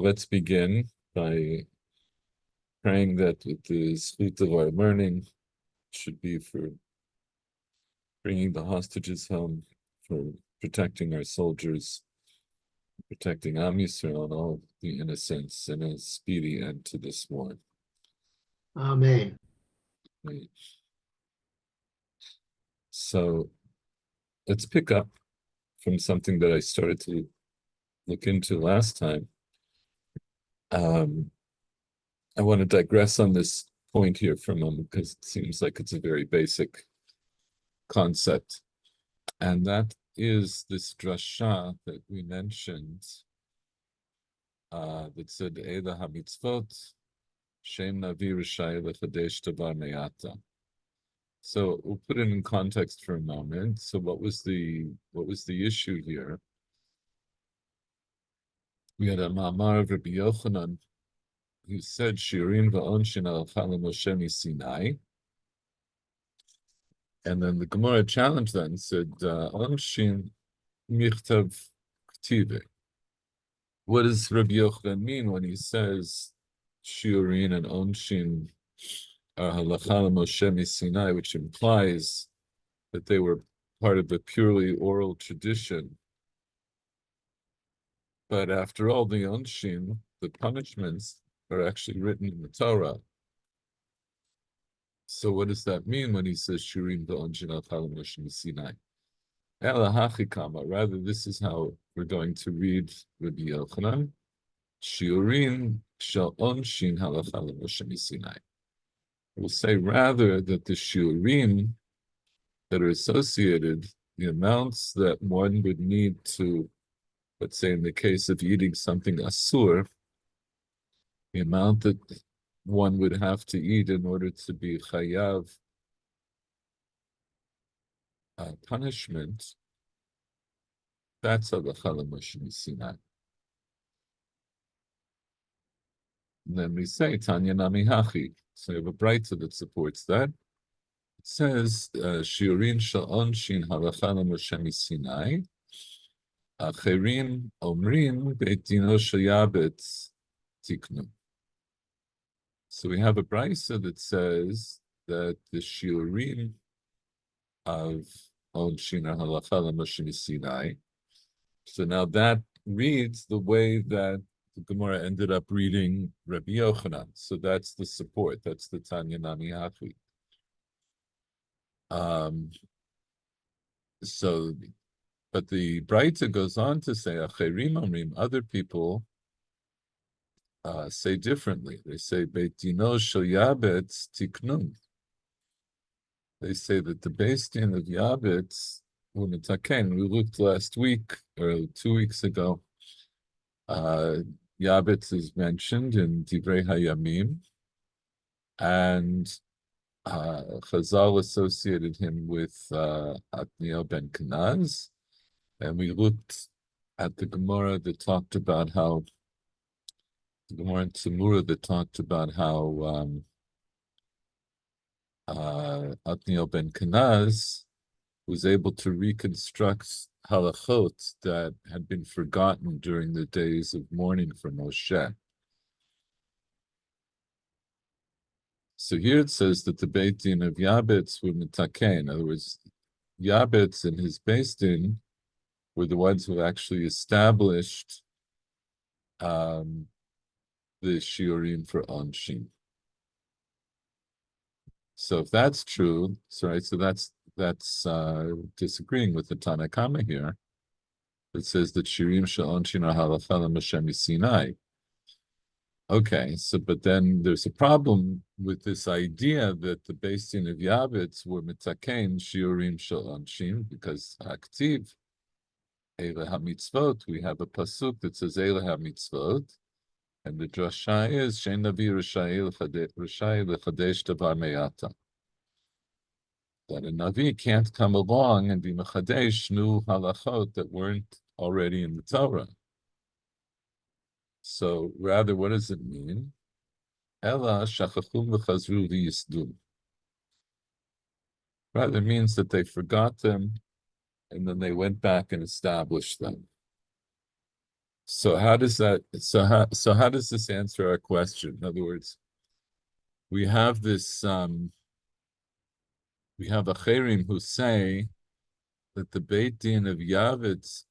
Let's begin by praying that with the zchut of our learning should be for bringing the hostages home, for protecting our soldiers, protecting Am Yisrael and all the innocents, and a speedy end to this war. Amen. Right. So let's pick up from something that I started to look into last time. I want to digress on this point here for a moment because it seems like it's a very basic concept. And that is this drasha that we mentioned that said, Eila hamitzvot, Shem Navi Rishai Lechadesh Tavar Me'ata. So we'll put it in context for a moment. So what was the issue here? We had a Ma'amar of Rabbi Yochanan who said Shirin va'onshin al Moshe Sinai. And then the Gemara challenged that and said, Onshin michtav ktive. What does Rabbi Yochanan mean when he says Shiurin and Onshin are halacha Moshe Sinai, which implies that they were part of a purely oral tradition? But after all, the Onshin, the punishments, are actually written in the Torah. So what does that mean when he says Shiurin va'onshin al Moshe Sinai? Rather, this is how we're going to read Rabbi Yochanan. Shiurin shel onshin halacha l'Moshe Sinai. We'll say rather that the shiurim that are associated, the amounts that one would need to, let's say in the case of eating something asur, the amount that one would have to eat in order to be chayav punishment, that's halacha l'Moshe Sinai. And then we say Tanya Nami Hachi. So we have a brayta that supports that. It says Shiurin shel onshin halacha l'Moshe Sinai. Acherim omrim beit dino shel yabetz tiknu. So we have a brayta that says that the shiurim of onshin are halacha l'Moshe Sinai. So now that reads the way that the Gemara ended up reading Rabbi Yochanan. So that's the support. That's the Tanya Nami Hachi. But the Braita goes on to say, Acherim Omrim, other people say differently. They say, Beit Dino Shel Yabetz Tiknun. They say that the Beis Din of Yabetz, Unitaken, we looked last week, or 2 weeks ago, Yabetz is mentioned in Divrei Hayamim, and Chazal associated him with Atniel ben Kenaz, and we looked at the Gemara that talked about how the Gemara in Tzimura that talked about how Atniel ben Kenaz was able to reconstruct halachot that had been forgotten during the days of mourning for Moshe. So here it says that the Beit Din of Yabetz were mitakeh. In other words, Yabetz and his Beit Din were the ones who actually established the shiurim for onshin. So if that's true, so that's disagreeing with the Tanna Kama here. It says that shiurim shel onshin are halacha l'Moshe Sinai. Okay, so but then there's a problem with this idea that the Beis Din of Yabetz were mitaken shiurim shel onshin, because aktiv Eila HaMitzvot, we have a pasuk that says Eila HaMitzvot, and the drasha is Shein Navi Rishai Lechadesh Davar Me'ata. That a Navi can't come along and be mechadesh new halachot that weren't already in the Torah. So rather, what does it mean? Ela shachachum v'chazru v'yisdu. Rather means that they forgot them and then they went back and established them. So how does that so how does this answer our question? In other words, we have this we have a Acherim who say that the Beit Din of Yavitz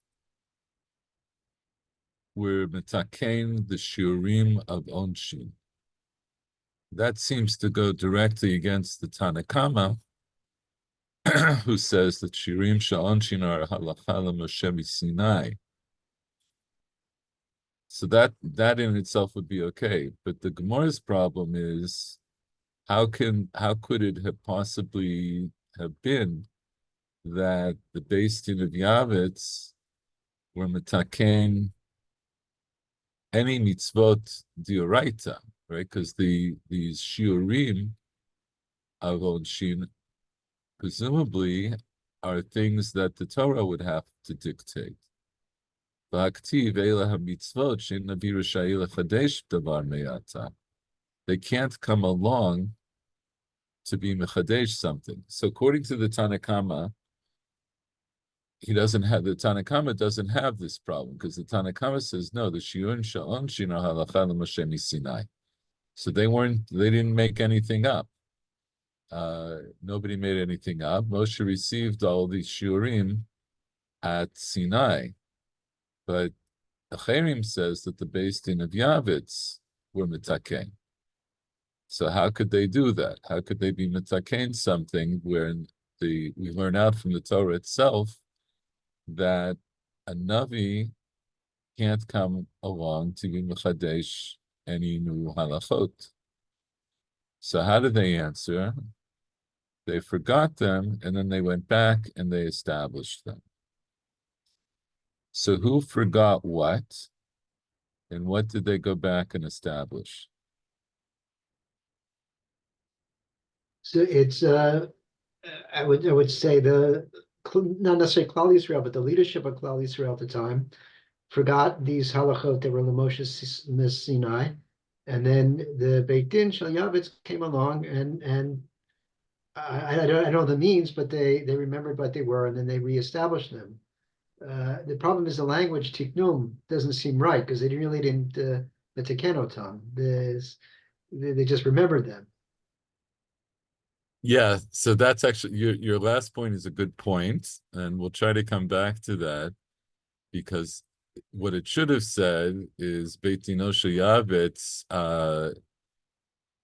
were metakein the shiurim of Onshin. That seems to go directly against the Tanakama, who says that shiurim sha'onshin are halacha Moshe Sinai. So that in itself would be okay. But the Gemara's problem is how could it have possibly have been that the Beis Din of Yavitz were metakein any mitzvot dioraita, right? Because these shiurim of Onshin presumably are things that the Torah would have to dictate. They can't come along to be mechadesh something. So according to the Tanakama, the Tanakama doesn't have this problem because the Tanakama says no, the shiurim sha'onshin are halacha l'Moshe Sinai. So they didn't make anything up. Nobody made anything up. Moshe received all these shiurim at Sinai, but the Acherim says that the Beis Din of Yavitz were mitakein. So how could they do that? How could they be mitakein something where we learn out from the Torah itself that a Navi can't come along to be mechadesh any new halachot? So how did they answer? They forgot them, and then they went back and they established them. So who forgot what, and what did they go back and establish? So it's I would say not necessarily Klal Yisrael, but the leadership of Klal Yisrael at the time forgot these halachot that were Moshe Sinai, and then the Beit Din Shel Yavitz came along and I don't know the means, but they remembered what they were, and then they reestablished them. The problem is the language tiknum doesn't seem right because they really didn't the tekenotam. They just remembered them. Yeah, so that's actually your last point is a good point, and we'll try to come back to that because what it should have said is Beit Dino Yavetz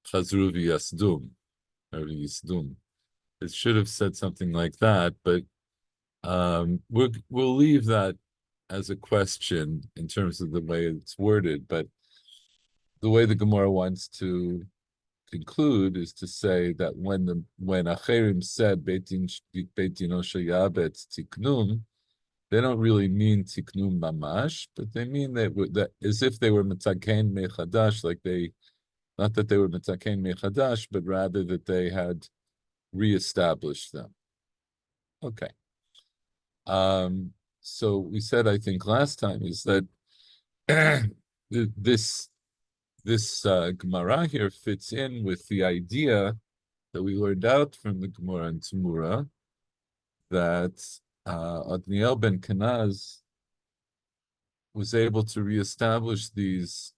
Chazru v'Yasdum or Yisdum. It should have said something like that, but we'll leave that as a question in terms of the way it's worded. But the way the Gemara wants to conclude is to say that when Acherim said Beit Dino Yavetz Tiknum, they don't really mean tiknum mamash, but they mean that as if they were metakein mechadash, like not that they were metakein mechadash, but rather that they had reestablished them. Okay. So we said, I think last time is that this Gemara here fits in with the idea that we learned out from the Gemara and Tumura that Adniel ben Kenaz was able to reestablish these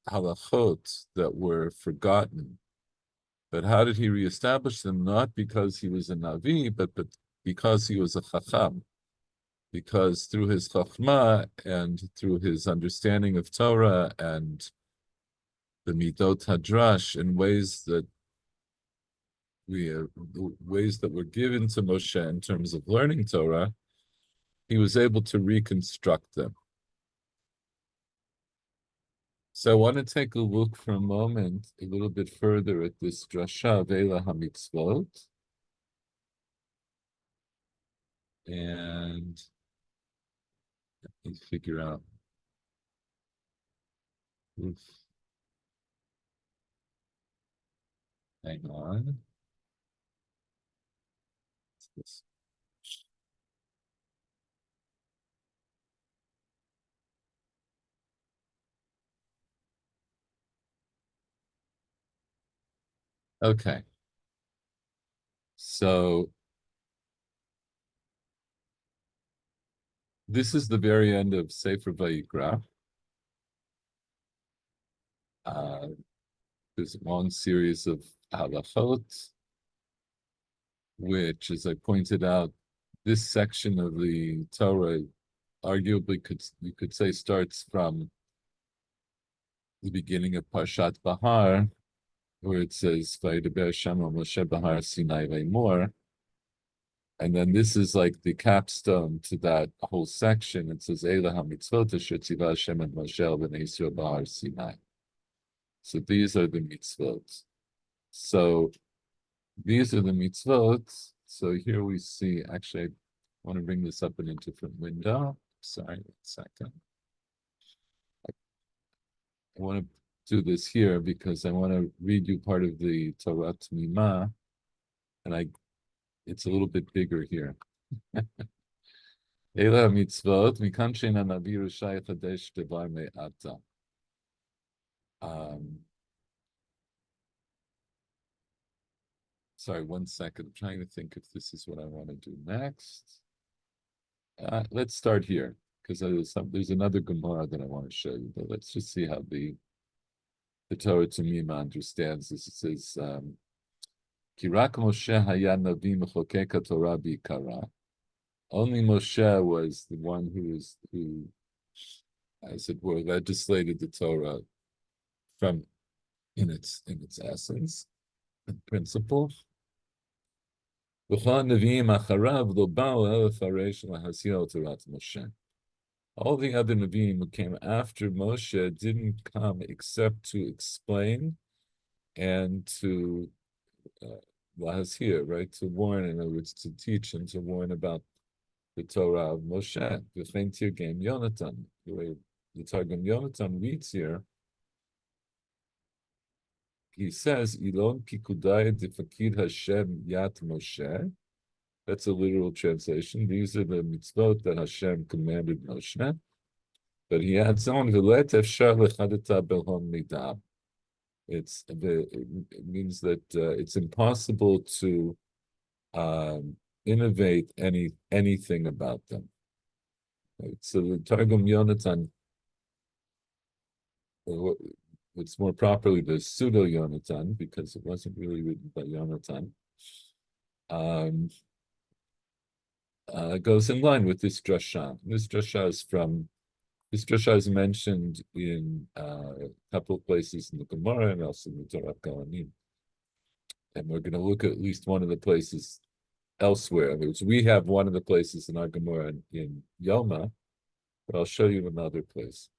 halachot that were forgotten. But how did he reestablish them? Not because he was a Navi, but because he was a Chacham. Because through his Chachma and through his understanding of Torah and the Midot Hadrash in ways that were given to Moshe in terms of learning Torah, he was able to reconstruct them. So I want to take a look for a moment, a little bit further at this drasha Vela HaMitzvot. And let me figure out. Oof. Hang on. What's this? Okay. So this is the very end of Sefer Vayikra. Uh, there's a long series of halachot, which, as I pointed out, this section of the Torah arguably you could say starts from the beginning of Parshat Bahar, where it says Vayidaber Hashem al Moshe Bahar Sinai Ve'imor, and then this is like the capstone to that whole section. It says Eila HaMitzvot Asher Tziva Hashem et Moshe al Bnei Yisrael Bahar Sinai. So these are the mitzvot. So these are the mitzvot. So here we see, actually, I want to bring this up in a different window. Sorry, 1 second. I want to do this here because I want to read you part of the Torah T'mima, and it's a little bit bigger here. Eila mitzvot, mikan she'ena navi rishai chadesh devar me'ata. Sorry, 1 second. I'm trying to think if this is what I want to do next. Let's start here because there's another Gemara that I want to show you. But let's just see how the Torah T'mima understands this. It says, "Kirak Moshe haya navi mechokek Torah bi'ikara." Only Moshe was the one who, as it were, legislated the Torah from in its essence and principle. All the other Nevi'im who came after Moshe didn't come except to explain and to lahazir, right? To warn, in other words, to teach and to warn about the Torah of Moshe. V'chein tirgem Yonatan. The way the Targum Yonatan reads here, he says, Ilon Pikudai Defakid Hashem Yat Moshe. That's a literal translation. These are the mitzvot that Hashem commanded Moshe. But he adds on, V'let efshar lechadata belhom midab. It means that it's impossible to innovate anything about them. Right? So the Targum Yonatan, it's more properly the pseudo Yonatan, because it wasn't really written by Yonatan. Goes in line with this drasha. This drasha is mentioned in a couple of places in the Gemara and also in the Torah Kohanim. And we're going to look at least one of the places elsewhere. We have one of the places in our Gemara in Yoma, but I'll show you another place.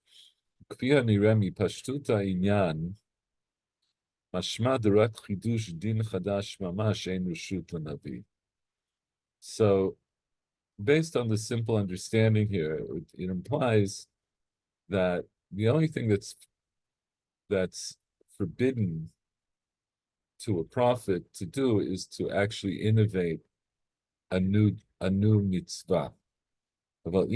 Kviya niremi pashtuta inyan mashma darat chidush din chadash mamash ein reshut l'navi. So, based on the simple understanding here, it implies that the only thing that's forbidden to a prophet to do is to actually innovate a new mitzvah. But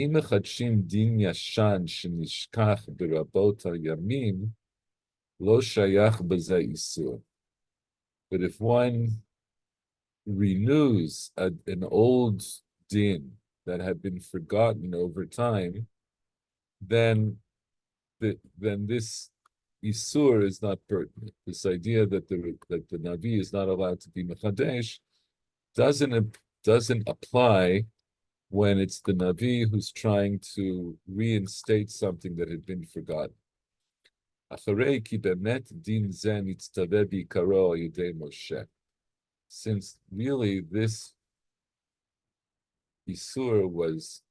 if one renews an old din that had been forgotten over time, then this isur is not pertinent. This idea that the Navi is not allowed to be mechadesh doesn't apply when it's the Navi who's trying to reinstate something that had been forgotten. Since really this isur was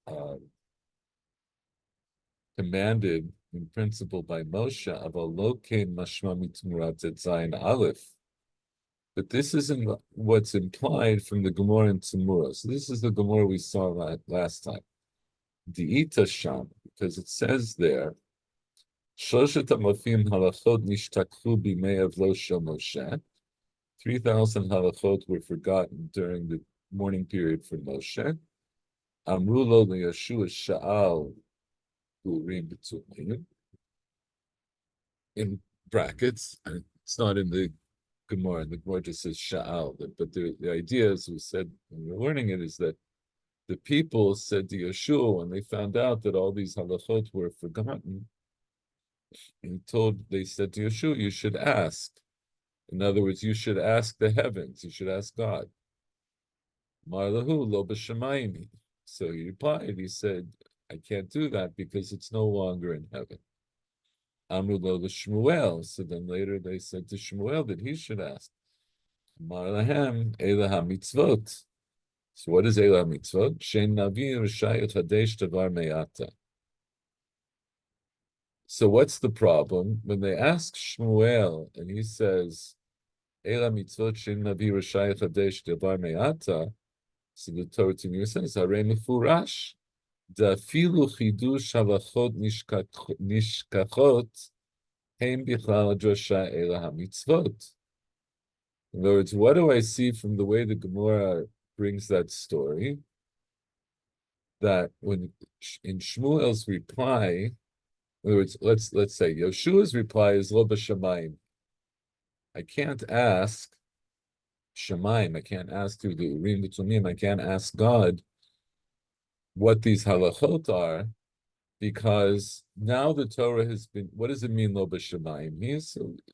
commanded in principle by Moshe, but this isn't what's implied from the Gemara in Tzimura. So this is the Gemara we saw last time. Di'ita Sham, because it says there, Shoshet Amafim halachot nishtakhu b'mei avlo shel Moshe. 3,000 halachot were forgotten during the mourning period for Moshe. Amru lo liyashua sha'al urim b'tumim. In brackets, it's not in the Gemara. The Gemara just says sha'al. But the idea, as we said when we were learning it, is that the people said to Yeshua when they found out that all these halachot were forgotten, They said to Yeshua, you should ask. In other words, you should ask the heavens, you should ask God. Marlahu lo b'shamayim. So he replied, he said, I can't do that because it's no longer in heaven. Amru lo l'Shmuel. So then later they said to Shmuel that he should ask. Amar lahem elah hamitzvot. So what is elah hamitzvot? Shein navi r'shayot hadesh davar me'ata. So what's the problem? When they ask Shmuel and he says, elah mitzvot shein navi r'shayot hadesh davar me'ata, so the Torah to me says, Harei mefurash, da'afilu chidush halachot nishkachot, heim bichlal drasha elah hamitzvot. In other words, what do I see from the way the Gemara brings that story? That when in Shmuel's reply, in other words, let's say Yeshua's reply is lo b'shamayim. I can't ask Shemaim, I can't ask through the Urim V'Tumim, I can't ask God what these halachot are, because now the Torah has been, what does it mean, lo b'shamayim?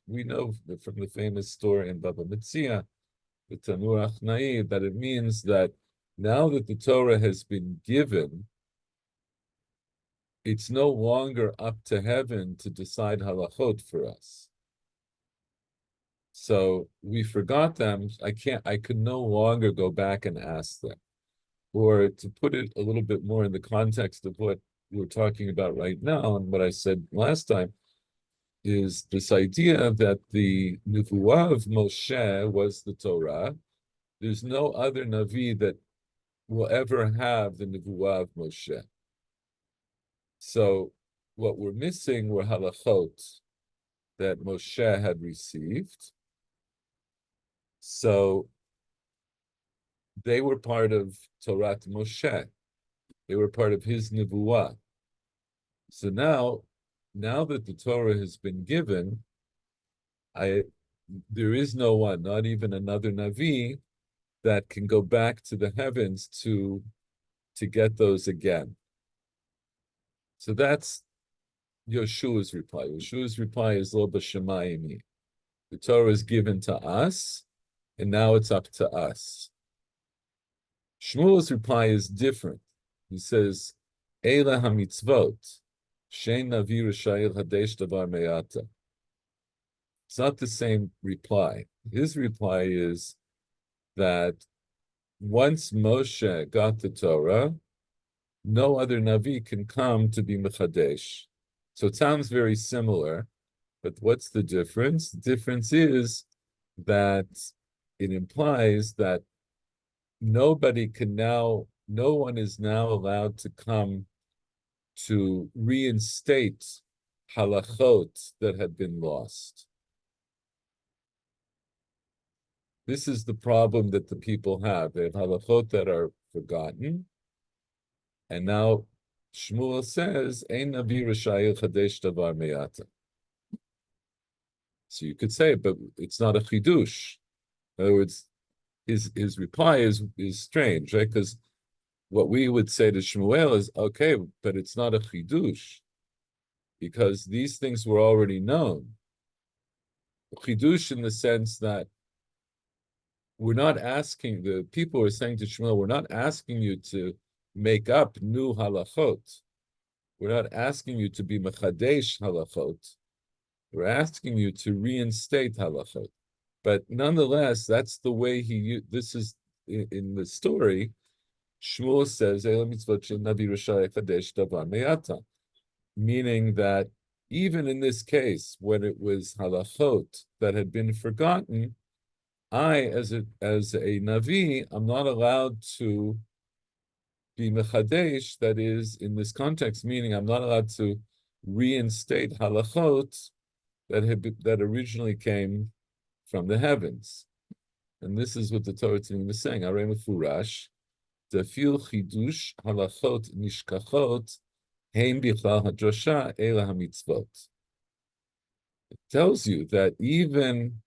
We know from the famous story in Baba Metzia, the Tanur Achnai, that it means that now that the Torah has been given, it's no longer up to heaven to decide halachot for us. So we forgot them. I could no longer go back and ask them. Or to put it a little bit more in the context of what we're talking about right now, and what I said last time, is this idea that the Nevuah of Moshe was the Torah. There's no other Navi that will ever have the Nevuah of Moshe. So what we're missing were halachot that Moshe had received. So they were part of Torah Moshe. They were part of his Nevuah. So now that the Torah has been given, there is no one, not even another Navi, that can go back to the heavens to get those again. So that's Yeshua's reply. Yeshua's reply is lo b'shamayim. The Torah is given to us, and now it's up to us. Shmuel's reply is different. He says, Eila hamitzvot, shein navi r'shayil hadesh davar me'ata. It's not the same reply. His reply is that once Moshe got the Torah, no other Navi can come to be Mechadesh. So it sounds very similar, but what's the difference? The difference is that it implies that no one is now allowed to come to reinstate halachot that had been lost. This is the problem that the people have. They have halachot that are forgotten, and now Shmuel says, "Ein navi r'shayil chadesh davar me'ata." So you could say, but it's not a chidush. In other words, his reply is strange, right? Because what we would say to Shmuel is, okay, but it's not a chidush, because these things were already known. Chidush in the sense that we're not asking, the people are saying to Shmuel, we're not asking you to make up new halachot. We're not asking you to be mechadesh halachot. We're asking you to reinstate halachot. But nonetheless, that's the way this is in the story. Shmuel says, meaning that even in this case, when it was halachot that had been forgotten, I, as a Navi, I'm not allowed to be mechadesh, that is, in this context, meaning I'm not allowed to reinstate halachot that originally came from the heavens. And this is what the Torah Tanakh is saying. Harei mefurash, da'afil chidush halachot nishkachot, heim bichlal hadrasha elah hamitzvot. It tells you that even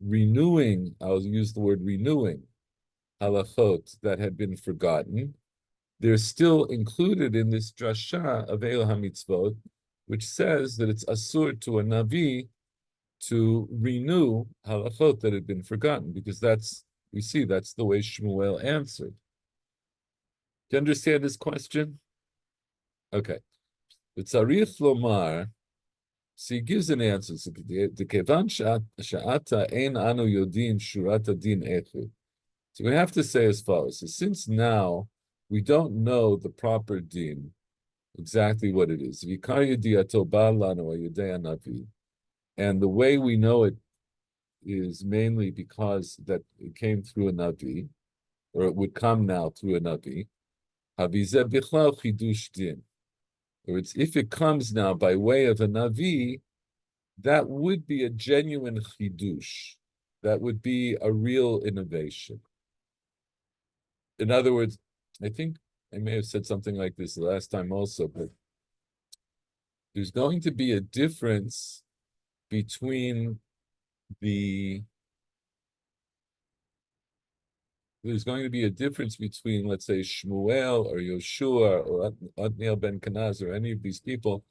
renewing, I'll use the word renewing, halachot that had been forgotten, they're still included in this drasha of elah hamitzvot, which says that it's asur to a navi to renew halachot that had been forgotten, because we see that's the way Shmuel answered. Do you understand this question? Okay. The tzarich lomar, so he gives an answer. The kevan sha'ata ein anu yodin shurat din echud. So we have to say as follows. So since now we don't know the proper din, exactly what it is. And the way we know it is mainly because that it came through a Navi, or it would come now through a Navi. Or it's if it comes now by way of a Navi, that would be a genuine chidush. That would be a real innovation. In other words, I think I may have said something like this the last time also, but there's going to be a difference between there's going to be a difference between, let's say, Shmuel or Yoshua or Otniel ben Kenaz or any of these people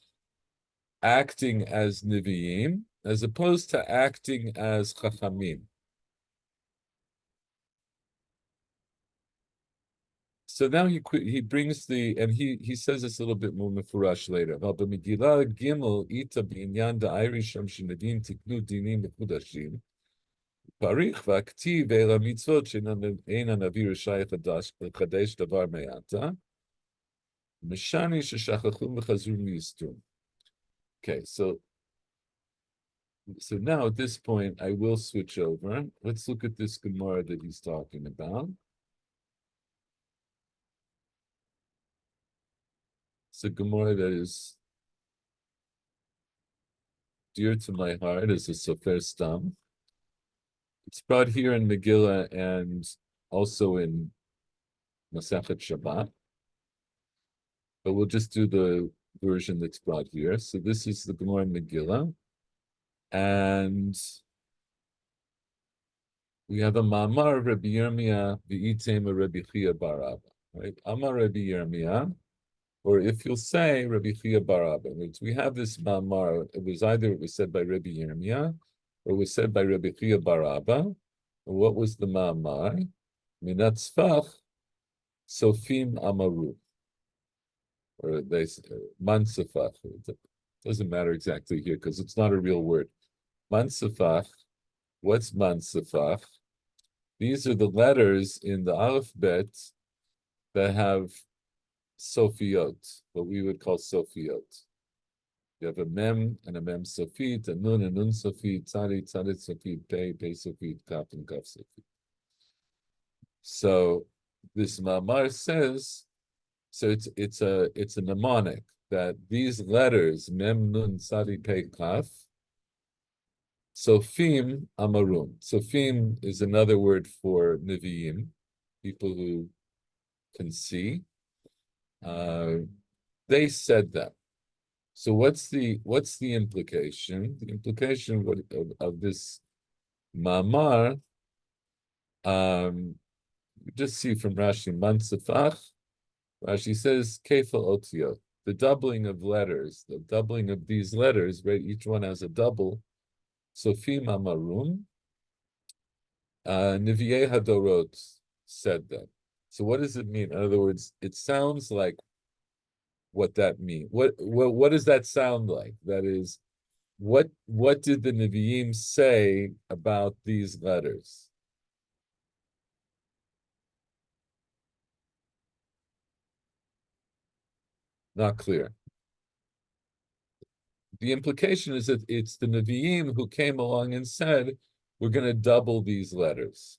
acting as Nevi'im, as opposed to acting as Chachamim. So now he brings and he says this a little bit more mefurash later. Megillah Gimel ita b'inyan da'ayri sham shenevim tiknu dinim mechudashim. Parich v'aktiv el hamitzvot she'ein hanavi rishai l'chadesh davar me'ata. Meshani sheshachachum v'chazru miyistum. Okay, so now at this point I will switch over. Let's look at this Gemara that he's talking about. It's a Gemara that is dear to my heart as a Sofer Stam. It's brought here in Megillah and also in Masechet Shabbat. But we'll just do the version that's brought here. So this is the Gemara in Megillah. And we have a Ma'amar of Rabbi Yirmiyah v'itema Rabbi Chia bar Abba. Right? Amar Rabbi Yirmiyah. Or if you'll say Rabbi Chia bar Abba, we have this Ma'amar. It was said by Rabbi Yirmiyah, or it was said by Rabbi Chia bar Abba. What was the Ma'amar? Minat Tzfach, Sofim Amaru. Or they say Mansafach. It doesn't matter exactly here because it's not a real word. Mansafach. What's Mansafach? These are the letters in the alphabet that have Sofiot, what we would call Sofiot. You have a Mem and a Mem Sofit, a Nun Sofit, Tzadit Sofit, Pei Sofit, Kaf and Kaf Sofit. So this Ma'amar says, so it's a mnemonic that these letters, Mem Nun Tzadit Pei Kaf, Sofim Amarum. Sofim is another word for Nevi'im, people who can see. They said that. So what's the implication? The implication of this Ma'amar, just see from Rashi, Mansafach. Rashi says, Kefa Otio, the doubling of letters, the doubling of these letters, right? Each one has a double. Sofim Amarum, Nevi'ei Hadorot said that. So what does it mean? In other words, it sounds like what that means. What does that sound like? That is, what did the Nevi'im say about these letters? Not clear. The implication is that it's the Nevi'im who came along and said, we're going to double these letters.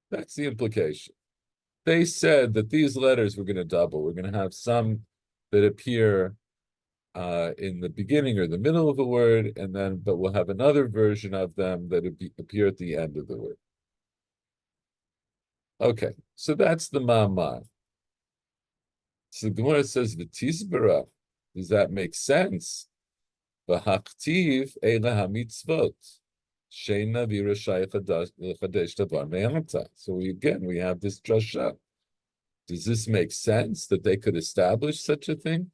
That's the implication. They said that these letters were going to double. We're going to have some that appear in the beginning or the middle of the word, but we'll have another version of them that appear at the end of the word. Okay, so that's the Ma'amar. So the Gemara says, V'tisbara, does that make sense? V'haktiv eila hamitzvot. So we have this drasha. Does this make sense that they could establish such a thing?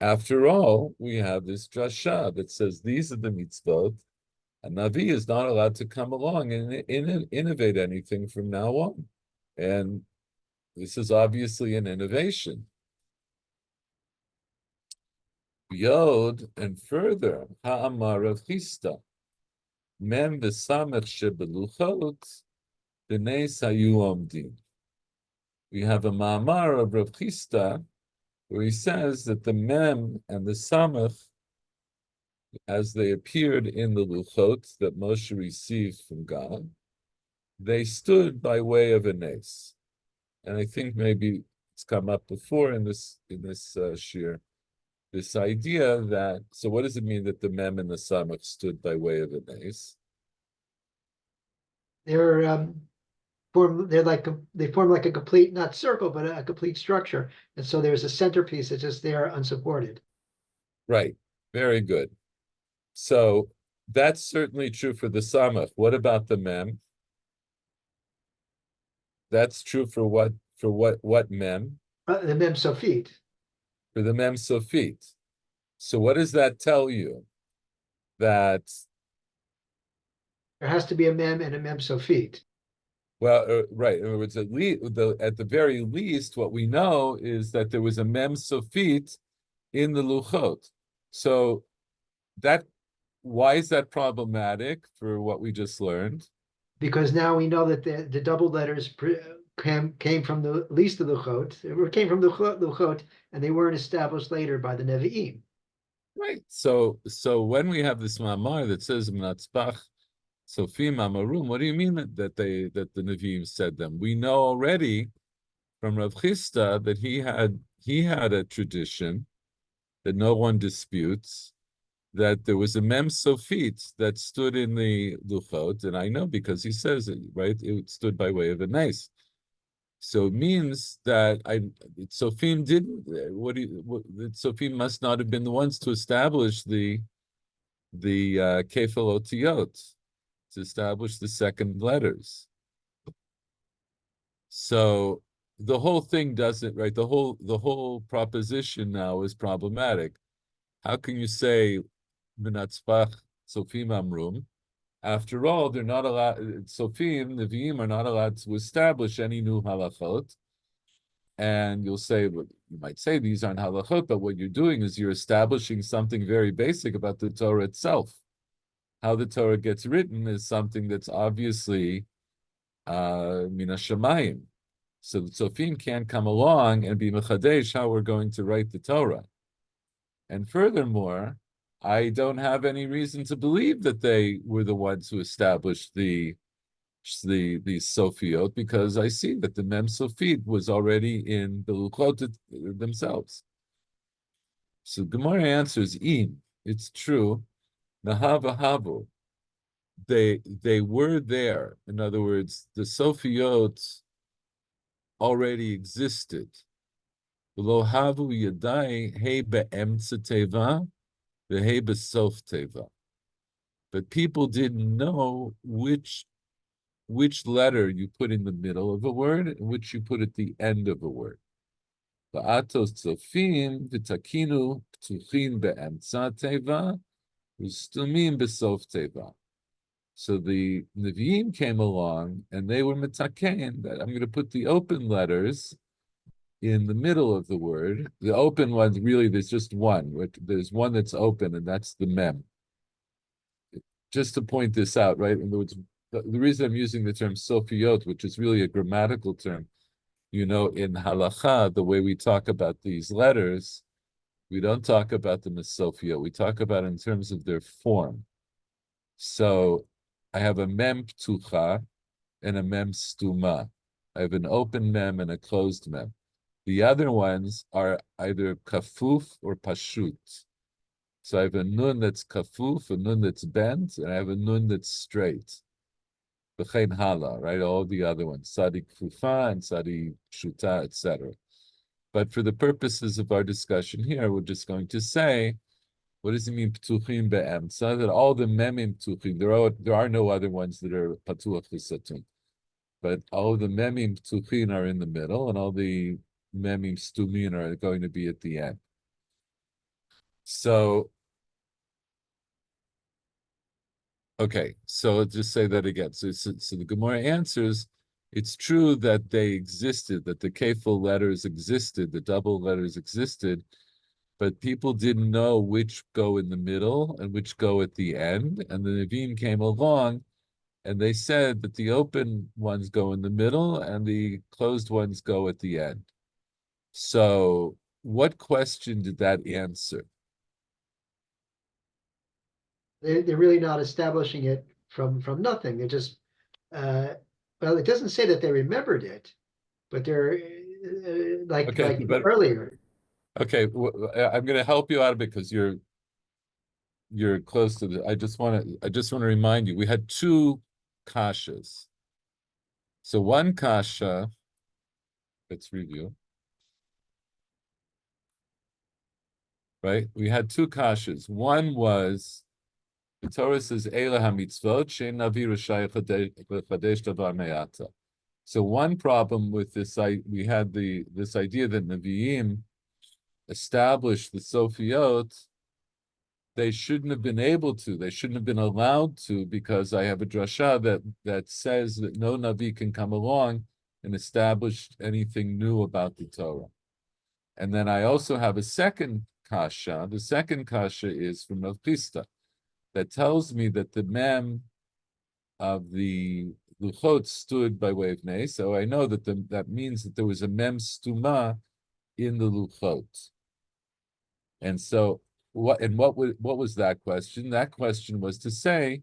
After all, we have this drasha that says these are the mitzvot. A Navi is not allowed to come along and innovate anything from now on. And this is obviously an innovation. Yod, and further, Ha'amar of Chista, Mem v'samech shebeluchot, b'nei sayu omdim. We have a ma'amar of Rav Chista, where he says that the Mem and the Samech, as they appeared in the Luchot that Moshe received from God, they stood by way of a nes. And I think maybe it's come up before in this shir, this idea that, so what does it mean that the Mem and the Samech stood by way of a nes? They're they form like a complete, not circle, but a complete structure. And so there's a centerpiece that's just there unsupported. Right, very good. So that's certainly true for the Samech. What about the Mem? That's true for what Mem? The Mem Sofit. For the Mem Sofit. So what does that tell you? That, There has to be a Mem and a Mem Sofit. well, right. In other words, at the very least, what we know is that there was a Mem Sofit in the Luchot. So that, why is that problematic for what we just learned? Because now we know that the double letters came from the least of the Luchot, or came from the Luchot, and they weren't established later by the Nevi'im. Right. So when we have this mamar that says Mnatzpach Sofim Amarum, what do you mean that the Nevi'im said them? We know already from Rav Chisda that he had a tradition that no one disputes, that there was a Mem Sofit that stood in the Luchot, and I know because he says it, right? It stood by way of a nes. So it means that Sofim didn't. Sofim must not have been the ones to establish the Kefal Otiyot, to establish the second letters. So the whole thing doesn't, right? The whole proposition now is problematic. How can you say B'natzpach Sofim Amrum? After all, they're not allowed. Sofim, Nevi'im, are not allowed to establish any new halachot. And you'll say, well, you might say these aren't halachot, but what you're doing is you're establishing something very basic about the Torah itself. How the Torah gets written is something that's obviously mina shamayim. So the Sofim can't come along and be mechadesh how we're going to write the Torah. And furthermore, I don't have any reason to believe that they were the ones who established the Sofiot, because I see that the Mem Sofit was already in the Luchot themselves. So Gemara answers, in, it's true, Nahava Havu, they were there. In other words, the Sofiot already existed. Lo havu yadai he be'emtza teva, ve'he besof teva. But people didn't know which letter you put in the middle of a word and which you put at the end of a word. Va'atos tzofim v'takinu ptuchin be'emtza teva, v'stumim besof teva. So the Nevi'im came along and they were mitaken that I'm going to put the open letters in the middle of the word. The open ones, really, there's just one. There's one that's open, and that's the mem. Just to point this out, right? In other words, the reason I'm using the term sofiot, which is really a grammatical term, in halacha, the way we talk about these letters, we don't talk about them as sofiot. We talk about in terms of their form. So I have a mem ptucha and a mem stuma. I have an open mem and a closed mem. The other ones are either kafuf or pashut. So I have a nun that's kafuf, a nun that's bent, and I have a nun that's straight. B'chein hala, right? All the other ones, sadi kufa and sadi shuta, etc. But for the purposes of our discussion here, we're just going to say, what does it mean ptuchim be'emtza? That all the memim ptuchim, there are no other ones that are patuach v'satun. But all the memim ptuchin are in the middle, and all the memim stumin are going to be at the end. So, okay, so let's just say that again. So the Gemara answers, it's true that they existed, that the kafel letters existed, the double letters existed, but people didn't know which go in the middle and which go at the end. And the Nevi'im came along and they said that the open ones go in the middle and the closed ones go at the end. So what question did that answer? They're really not establishing it from nothing. They're just well, it doesn't say that they remembered it, but they're Okay, like but earlier. okay, I'm going to help you out because you're close to the. I just want to remind you, we had two kashas. So one kasha, let's review, right? We had two kashas. One was the Torah says Eila hamitzvot shein navi rishai chadesh davar me'ata. So one problem with this, we had this idea that Nevi'im established the Sofiot. They shouldn't have been able to. They shouldn't have been allowed to, because I have a drasha that says that no Navi can come along and establish anything new about the Torah. And then I also have a second kasha. The second kasha is from Rav Chisda that tells me that the mem of the luchot stood by way of nay. So I know that that means that there was a mem stuma in the luchot. And so what was that question? That question was to say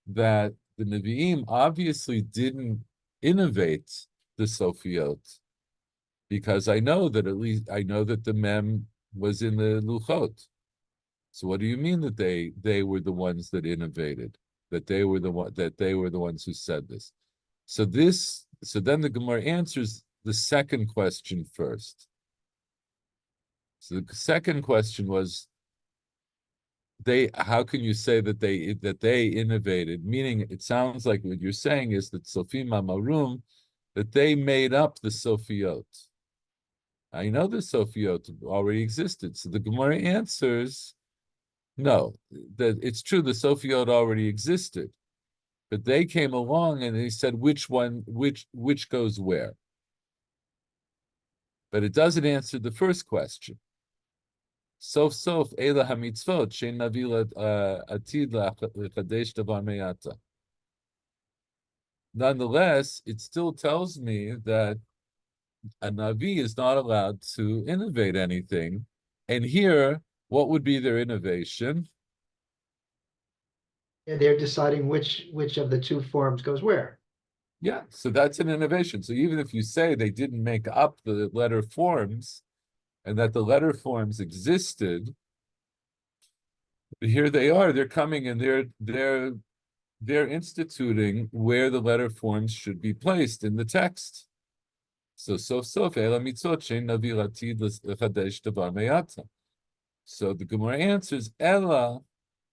that the Nevi'im obviously didn't innovate the Sofiot, because I know that the mem was in the luchot. So what do you mean that they were the ones that innovated? That they were the ones who said this. So then the Gemara answers the second question first. So the second question was, how can you say that they innovated? Meaning, it sounds like what you're saying is that Sofim Amarum, that they made up the Sofiot. I know the Sofiot already existed. So the Gemara answers, no, that it's true the Sofiot already existed, but they came along and they said which goes where. But it doesn't answer the first question. Sof Eila hamitzvot shein navi atid lechadesh davar me'ata. Nonetheless, it still tells me that a navi is not allowed to innovate anything. And here, what would be their innovation? And they're deciding which of the two forms goes where. Yeah, so that's an innovation. So even if you say they didn't make up the letter forms and that the letter forms existed, here they are. They're coming and they're instituting where the letter forms should be placed in the text. So ela mitzvot shein navi latid lechadesh davar me'ata. So the Gemara answers ela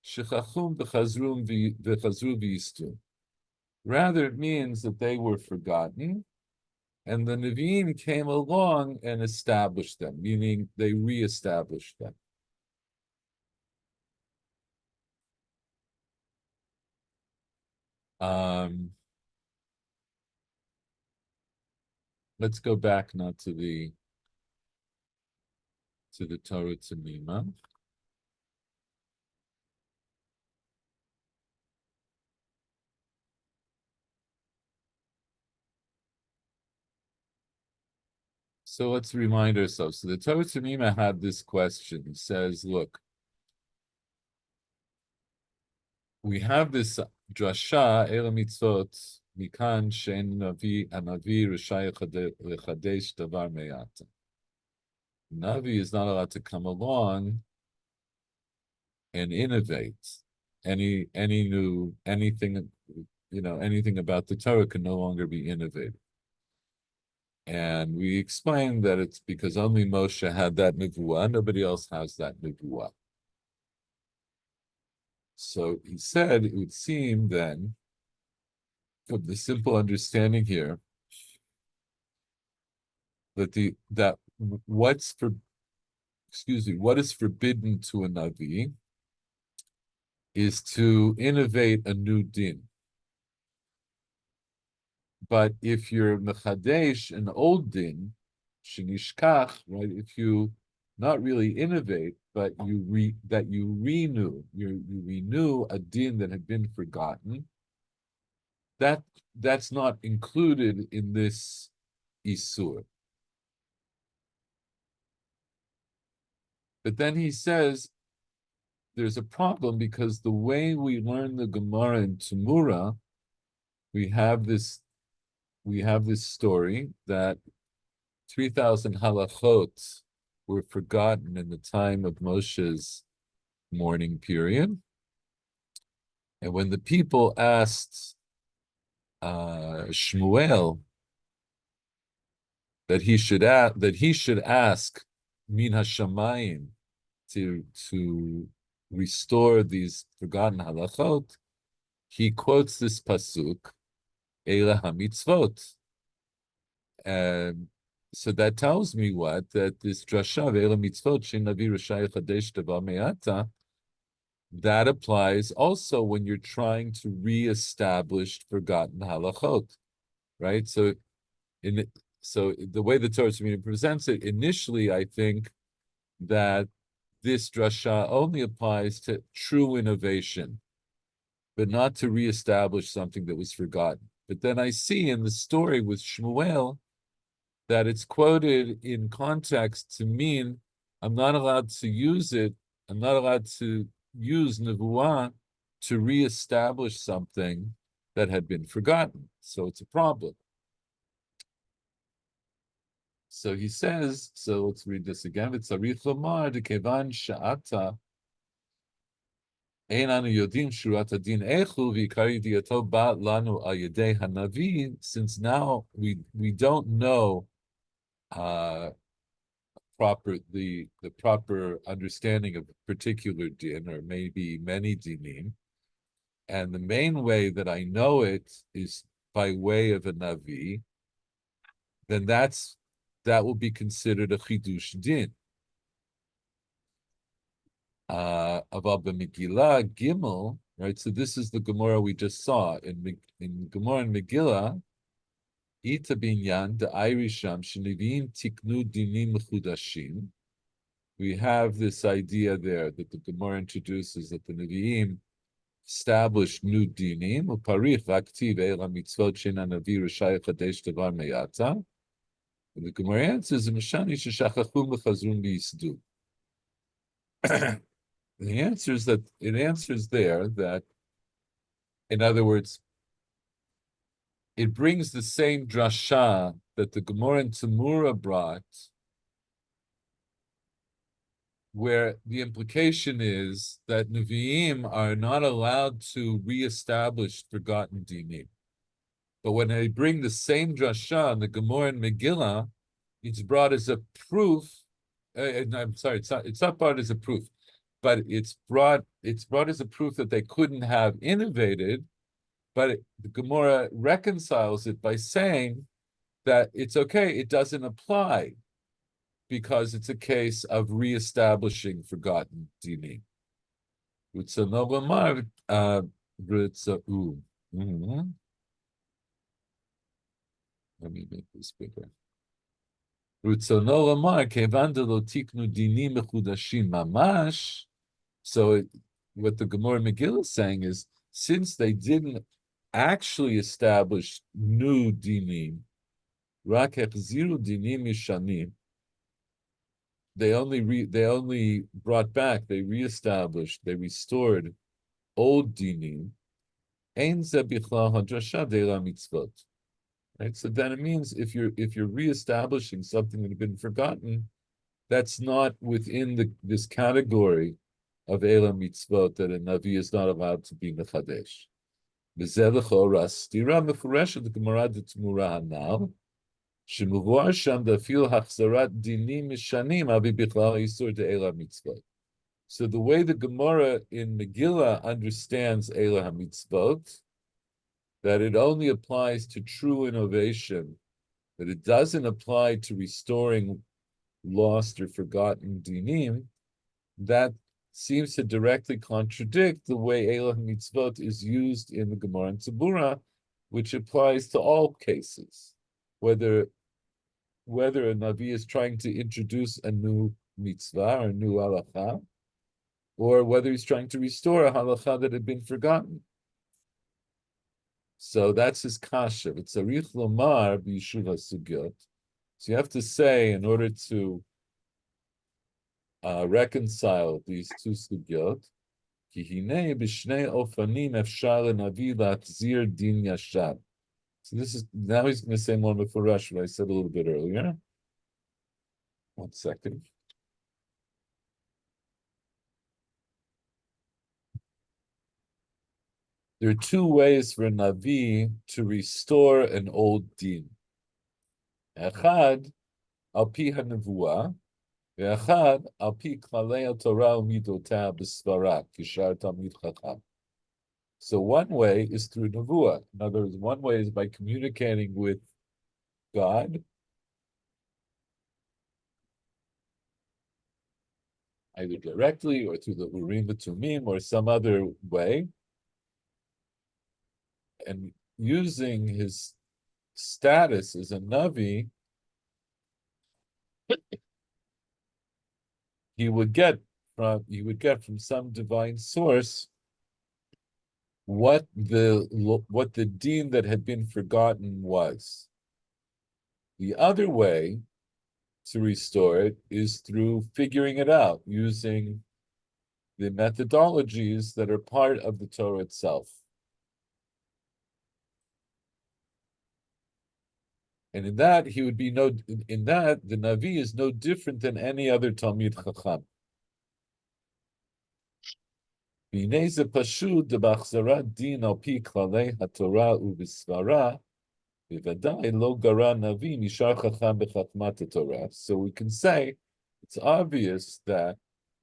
shechachum v'chazru v'yistum. Rather, it means that they were forgotten, and the Nevi'im came along and established them, meaning they reestablished them. Let's go back now to the Torah Tamima. So let's remind ourselves. So the Torah Tamima had this question. It says, look, we have this drasha, Ela mitzvot, mikan shein navi, anavi rishai lechadesh davar me'ata. Navi is not allowed to come along and innovate anything, anything about the Torah can no longer be innovated. And we explained that it's because only Moshe had that nevuah, nobody else has that nevuah. So he said it would seem then, from the simple understanding here, that what's excuse me, what is forbidden to a Navi is to innovate a new din. But if you're mechadesh an old din, shenishkach, right? If you not really innovate, but you renew a din that had been forgotten, that's not included in this isur. But then he says there's a problem because the way we learn the Gemara in Tumura, we have this story that 3,000 halachot were forgotten in the time of Moshe's mourning period. And when the people asked Shmuel that he should ask Min Hashamayim to restore these forgotten halachot, he quotes this pasuk, Eila HaMitzvot. So that tells me what? That this drasha of Eila Mitzvot, Shin Navi Rishai Chadesh Teva Me'ata, that applies also when you're trying to reestablish forgotten halachot, right? So the way the Torah presents it, initially, I think that this drasha only applies to true innovation, but not to reestablish something that was forgotten. But then I see in the story with Shmuel that it's quoted in context to mean I'm not allowed to use it. I'm not allowed to use nevuah to reestablish something that had been forgotten. So it's a problem. So he says, so let's read this again. V'tzarich lomar dekevan sha'ata ein anu yodim shurat hadin echu v'ikari diato ba lanu al yedei hanavi. Since now we don't know the proper understanding of a particular din, or maybe many dinim, and the main way that I know it is by way of a navi, then that will be considered a chidush din. Aval b'Megillah Gimel, right? So this is the Gemara we just saw in Gemara and Megillah. Ita binyan the Irisham shenivim tiknu dinim mechudashim. We have this idea there that the Gemara introduces that the Nevi'im established new dinim. Uparich v'aktiv eila mitzvot shena navi rishai chadesh davar meyata. And the Gemara answers, "Mishani sheshachachum v'chazrun v'yisdu." The answer is that it answers there that, in other words, it brings the same drasha that the Gemara in Tumura brought, where the implication is that Nevi'im are not allowed to reestablish forgotten dinim. But when they bring the same drasha in the Gemara and Megillah, it's brought as a proof. I'm sorry, it's not brought as a proof, but it's brought as a proof that they couldn't have innovated. But the Gemara reconciles it by saying that it's okay, it doesn't apply, because it's a case of reestablishing forgotten dinim. Let me make this bigger. So what the Gemara Megillah is saying is, since they didn't actually establish new dinim, rak hechziru dinim yishanim, they only brought back, they reestablished, they restored old dinim. Ein ze bichlal hadrasha deila mitzvot. Right? So then it means if you're reestablishing something that had been forgotten, that's not within this category of Eila Mitzvot, that a Navi is not allowed to be Mechadesh. B'zeh l'chora stira mefureshet the Gemara de Tumura hanal, shemuvuar sham dafil hachzarat dinim mishanim avi bichlal yisur de Eila Mitzvot. So the way the Gemara in Megillah understands Eila HaMitzvot, that it only applies to true innovation, that it doesn't apply to restoring lost or forgotten dinim, that seems to directly contradict the way Elah Mitzvot is used in the Gemara and Tzibura, which applies to all cases, whether a Navi is trying to introduce a new mitzvah or a new halacha, or whether he's trying to restore a halacha that had been forgotten. So that's his kasha. It's arich lomar b'yishuv hasugyot. So you have to say, in order to reconcile these two sugyot, ki hinei b'shnei ofanim efshar lenavi lachzir din yashar. So this is, now he's going to say more before Rashi, what I said a little bit earlier. 1 second. There are two ways for a Navi to restore an old din. Echad, al pi ha-nevuah, ve'echad, al pi klalei ha-Torah u'midotah b'svara, kishar tamid chacham. So one way is through nevuah. In other words, one way is by communicating with God, either directly or through the Urim v'Tumim or some other way, and using his status as a Navi, he would get from some divine source what the deen that had been forgotten was. The other way to restore it is through figuring it out using the methodologies that are part of the Torah itself. And in that, the Navi is no different than any other Talmid Chacham. B'nei pashut debachzarat din al pi klalei haTorah u'b'svara, b'vadai lo gara Navi mishar Chacham b'chachmat Torah. So we can say it's obvious that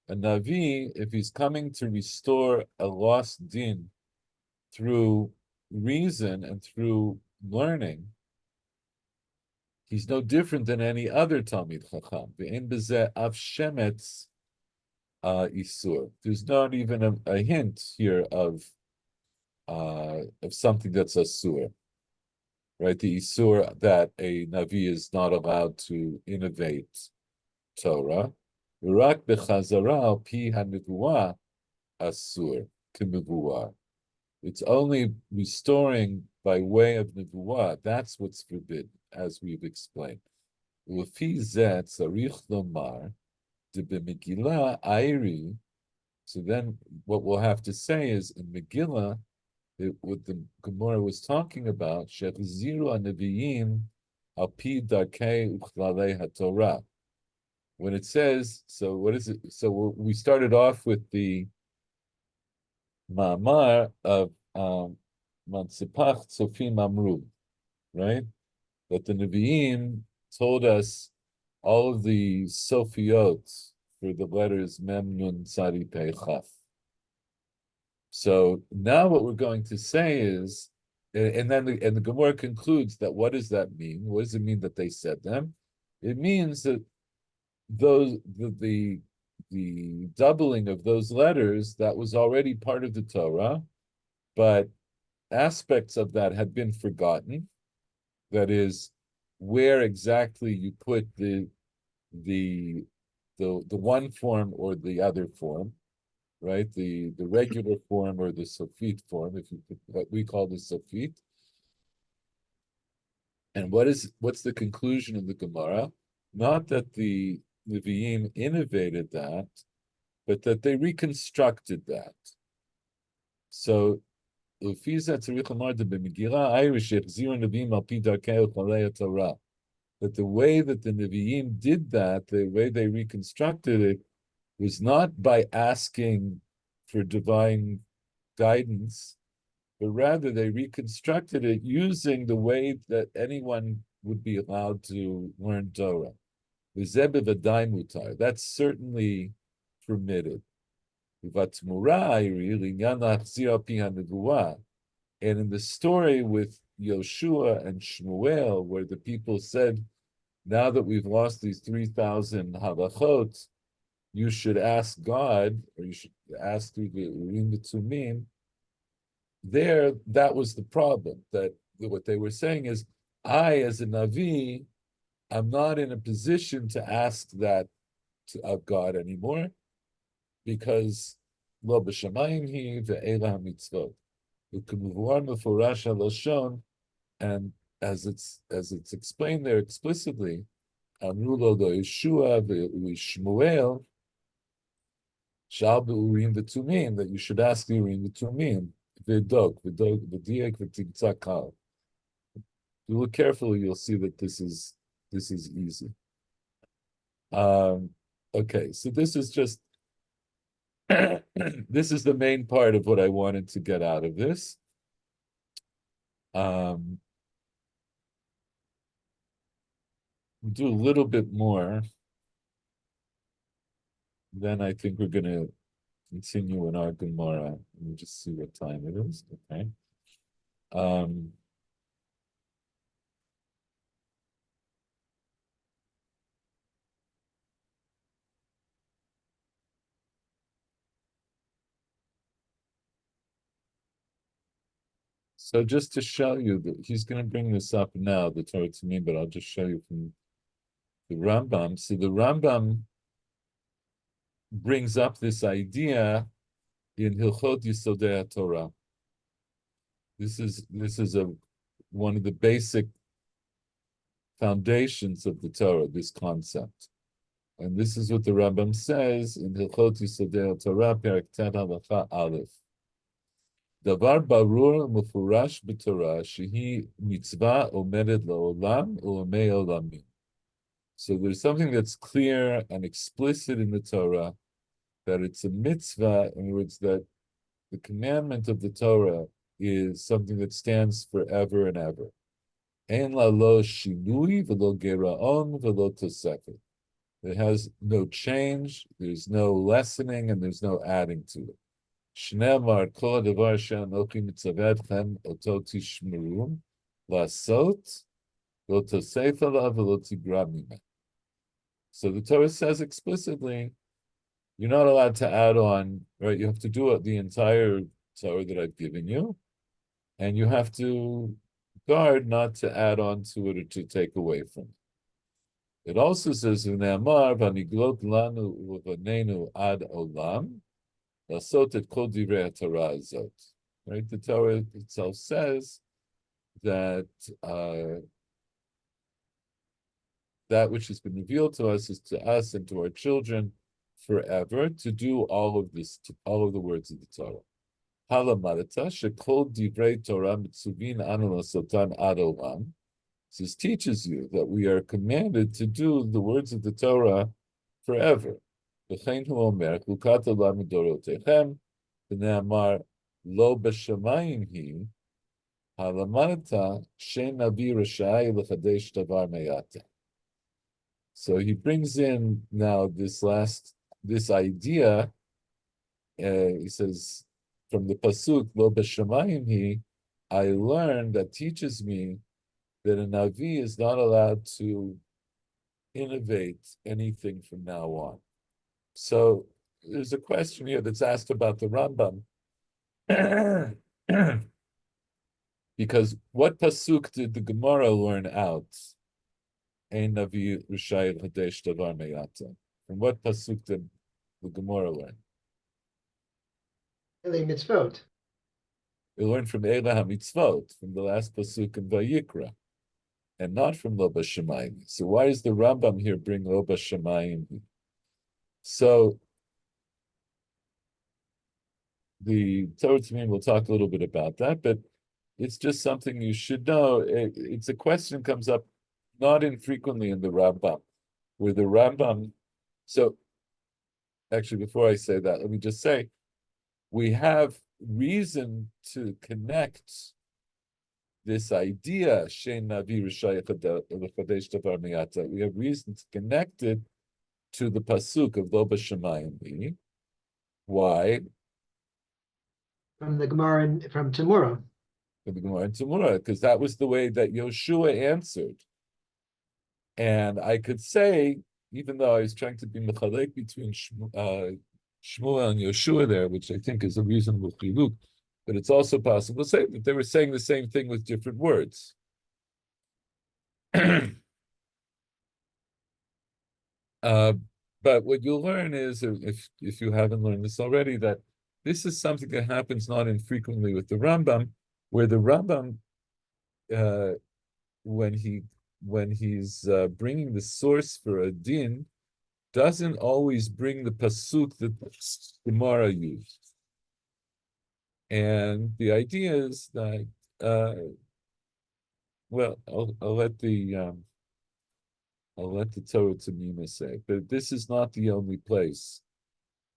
a Navi, if he's coming to restore a lost din through reason and through learning, he's no different than any other Talmid Chacham. Ve'en b'zeh av shemetz isur. There's not even a hint here of something that's asur, right? The isur that a Navi is not allowed to innovate Torah. Rak b'chazara al pi ha-nevuah asur k'nevuah. It's only restoring by way of nevuah. That's what's forbidden, as we've explained. L'fi zeh tzarich lomar de b'Megillah airi. So then, what we'll have to say is in Megillah, what the Gemara was talking about, shechziru anaviyim al pi darkei uchlalei haTorah. When it says, so what is it? So we started off with the Ma'amar of Matzipach Tzofim Amru, right? That the Nevi'im told us all of the Sofiot for the letters Mem Nun Tzadi Pei Chaf. So now what we're going to say is, and the Gemara concludes that what does that mean? What does it mean that they said them? It means that the doubling of those letters, that was already part of the Torah, but aspects of that had been forgotten. That is, where exactly you put the one form or the other form, right? The regular form or the Sofit form, if you put what we call the Sofit. And what's the conclusion of the Gemara? Not that the Nevi'im innovated that, but that they reconstructed that. So, that the way that the Nevi'im did that, the way they reconstructed it, was not by asking for divine guidance, but rather they reconstructed it using the way that anyone would be allowed to learn Torah. That's certainly permitted. And in the story with Yoshua and Shmuel, where the people said, now that we've lost these 3,000 halachot, you should ask God, or you should ask through the Urim Tumim. There, that was the problem. That what they were saying is, I, as a Navi, I'm not in a position to ask that of God anymore, because lo b'shamayim hi ve'ela hamitzvot. U'kemuvor mefurash haloshon, and as it's explained there explicitly, amru lo do Yeshua ve'ishmuel shal be'urim v'tumim, that you should ask the urim v'tumim v'diak v'tigtzakal. If you look carefully, you'll see that this is easy. Okay, so this is just this is the main part of what I wanted to get out of this. We'll do a little bit more. Then I think we're going to continue in our Gemara. Let me just see what time it is. Okay. So just to show you that he's going to bring this up now, the Torah to me, but I'll just show you from the Rambam. So the Rambam brings up this idea in Hilchot Yisodei Torah. This is one of the basic foundations of the Torah, this concept. And this is what the Rambam says in Hilchot Yisodei Torah, Perek Tet Halacha Aleph. Davar barur mufurash b'Torah shehi mitzvah omedet laolam u'amei olamim. So there's something that's clear and explicit in the Torah, that it's a mitzvah, in words that the commandment of the Torah is something that stands forever and ever. En la lo shinui v'lo geraon v'lo tosefet. It has no change, there's no lessening, and there's no adding to it. Shneimar kol hadavar she'anochi mitzavet etchem oto tishmeru lasot lo tosef alav v'lo tigra mimeh. So the Torah says explicitly, you're not allowed to add on, right? You have to do the entire Torah that I've given you, and you have to guard not to add on to it or to take away from it. It also says, "V'ne'amar v'aniglot lanu u'vanenu ad olam lasot et kol divrei Torah azot." Right? The Torah itself says that that which has been revealed to us is to us and to our children forever, to do all of this, all of the words of the Torah. Halamarata shekol divrei Torah mitzuvin anu lasotan ad olam. This teaches you that we are commanded to do the words of the Torah forever. V'chein hu omer chukat olam midorotechem v'ne'amar lo b'shamayim hi halamarata she'en navi rashai l'chadesh davar meyata. So he brings in now this idea. He says from the pasuk lo b'shamayim hi, I learned, that teaches me that a navi is not allowed to innovate anything from now on. So there's a question here that's asked about the Rambam, because what pasuk did the Gemara learn out? Ein Navi Rishai Hadesh Davar Meyata. From what pasuk did the Gemara learn? Ele mitzvot. It learned from Eila HaMitzvot, from the last pasuk in Vayikra, and not from Lo B'Shamayim. So why does the Rambam here bring Lo B'Shamayim? So the Torah Tamim will talk a little bit about that, but it's just something you should know. It's a question comes up not infrequently in the Rambam, where the Rambam. So, actually, before I say that, let me just say, we have reason to connect this idea, Shein Navi Rishai Chadesh Davar Meyata. We have reason to connect it to the pasuk of Lo B'Shamayim. Why? From the Gemara from Tamura. From the Gemara in Tamura, because that was the way that Yoshua answered. And I could say, even though I was trying to be mechalek between Shmuel and Yeshua there, which I think is a reasonable chiluk, but it's also possible to say that they were saying the same thing with different words. But what you'll learn is, if you haven't learned this already, that this is something that happens not infrequently with the Rambam, where the Rambam, uh, when he's bringing the source for a din, doesn't always bring the pasuk that the Gemara used. And the idea is that, well, I'll let the Torah Tamima say, but this is not the only place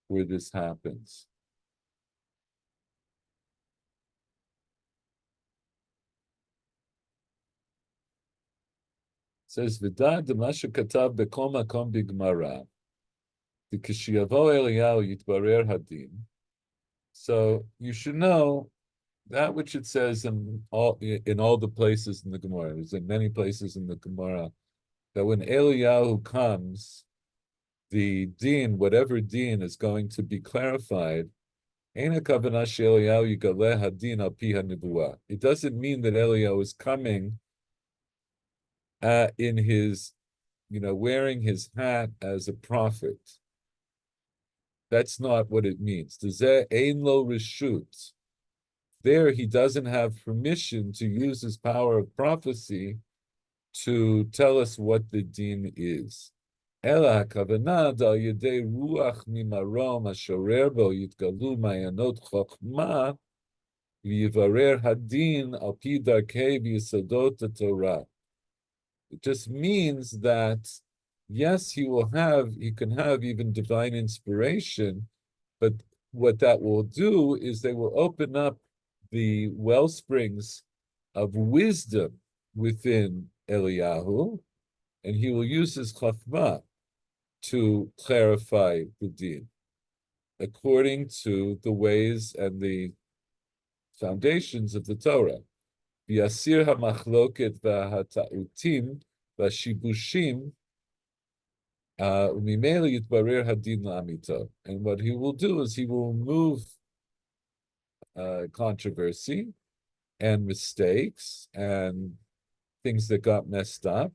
where this happens. It says, "V'dad demasha katav bekom makom b'Gemara, t'kishiyavo Eliyahu yitbarer hadin." So you should know that which it says in all the places in the Gemara. There's in many places in the Gemara that when Eliyahu comes, the din, whatever din, is going to be clarified. It doesn't mean that Eliyahu is coming in his, wearing his hat as a prophet. That's not what it means. There, he doesn't have permission to use his power of prophecy to tell us what the din is. Ela hakavana dal yedei ruach mimarom ashorer bo yitgalu mayanot chokma v'yivarer hadin al pi darkei v'yisodot Torah. It just means that, yes, he can have even divine inspiration, but what that will do is they will open up the well springs of wisdom within Eliyahu, and he will use his chachma to clarify the din according to the ways and the foundations of the Torah. V'yasir hamachloket v'hata'utim v'shibushim u'mimele yitbarer hadin la'amito. And what he will do is he will remove controversy and mistakes and things that got messed up,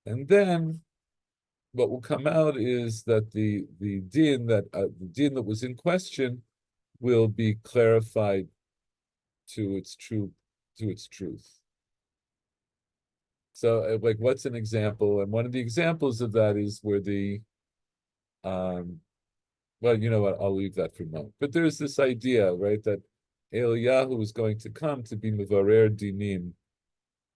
and then what will come out is that the din that was in question will be clarified to its truth. So, like, what's an example? And one of the examples of that is where well, you know what? I'll leave that for now. But there's this idea, right, that Eliyahu is going to come to be mevarer dinim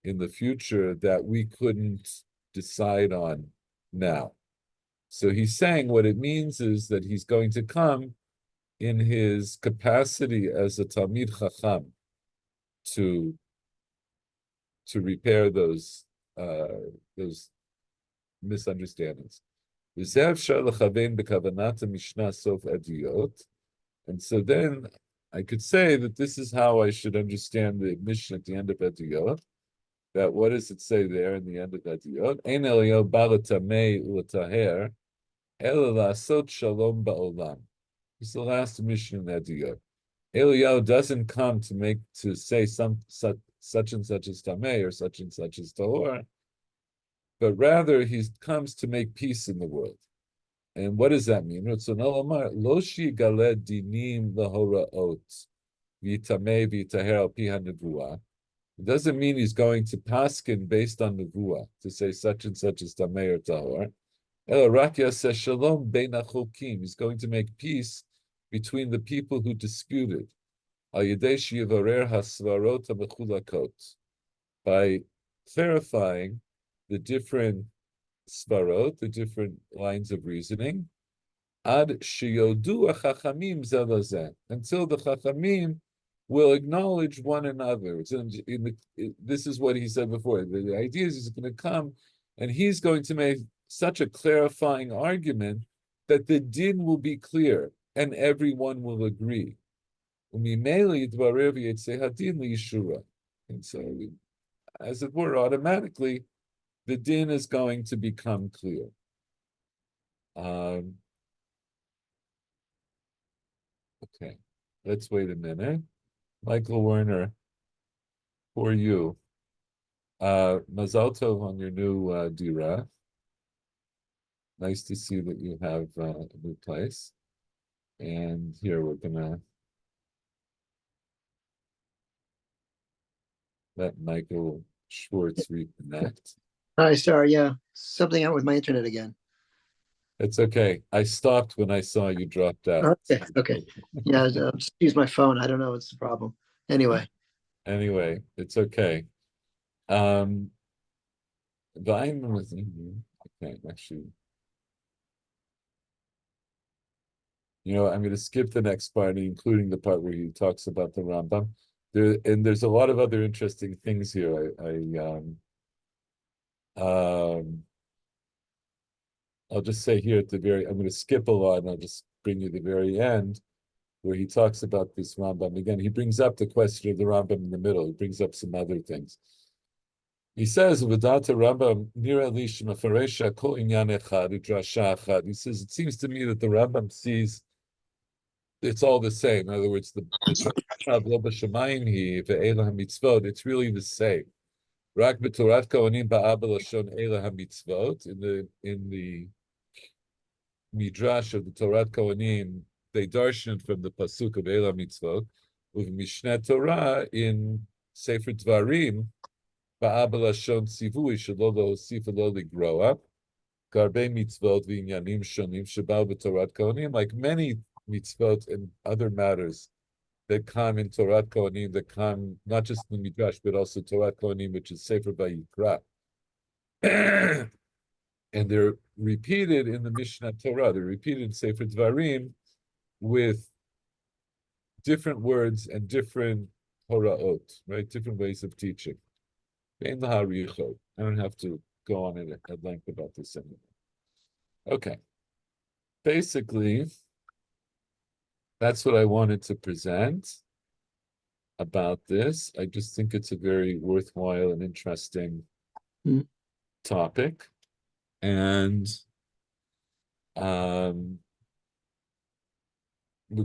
in the future that we couldn't decide on now. So he's saying what it means is that he's going to come in his capacity as a Talmid Chacham to repair those misunderstandings. And so then I could say that this is how I should understand the mission at the end of Ediyot. That what does it say there in the end of Ediyot? Ein Eliyahu ba l'tamei u'l'taher, ela la'asot shalom ba'olam. It's the last mission in Ediyot. Eliyahu doesn't come to say such and such is tamei or such and such is tahor, but rather he comes to make peace in the world. And what does that mean? Lo shigale dinim lahoraot v'tamei v'taher al pi hanevuah. It doesn't mean he's going to paskin based on nevuah to say such and such is tamei or tahor. El rakia says shalom bein achokim. He's going to make peace between the people who disputed. Al yedei shivarer hasvarot hamechulakot, by clarifying the different svarot, the different lines of reasoning, ad sheyodu achachamim zelazeh, until the chachamim will acknowledge one another. This is what he said before. The idea is he's going to come and he's going to make such a clarifying argument that the din will be clear and everyone will agree. And so, as it were, automatically, the din is going to become clear. Okay, let's wait a minute. Michael Werner, for you. Mazal tov on your new dira. Nice to see that you have a new place. And here we're gonna let Michael Schwartz reconnect. Hi, sorry, yeah, something out with my internet again. It's okay. I stopped when I saw you dropped out. Okay. Yeah, just use my phone. I don't know what's the problem. Anyway, Anyway, it's okay. Um, Vine was okay, actually. I'm going to skip the next part, including the part where he talks about the Rambam. There's a lot of other interesting things here. I'll just say here at the I'm going to skip a lot, and I'll just bring you to the very end, where he talks about this Rambam. Again, he brings up the question of the Rambam in the middle. He brings up some other things. He says, "V'data Rambam nira li shemafaresha kol inyan echad u'drasha echad." He says, it seems to me that the Rambam sees it's all the same. In other words, the it's really the same. Rak b'torat kohanim ba'ab lashon eila hamitzvot. In the midrash of the Torat Kohanim, they darshan from the pasuk of eila mitzvot. With Mishneh Torah in Sefer Dvarim ba'ab lashon tzivui shelo lo'osif lo ligroa. Garbe mitzvot v'inyanim shonim sheba'u b'Torat Kohanim, like many mitzvot and other matters that come in Torah Kohanim, that come not just in the Midrash, but also Torah Kohanim, which is Sefer Vayikra. And they're repeated in the Mishnah Torah. They're repeated in Sefer Dvarim with different words and different Torahot, right? Different ways of teaching. I don't have to go on at length about this anymore. Okay. Basically, that's what I wanted to present about this. I just think it's a very worthwhile and interesting topic. And we're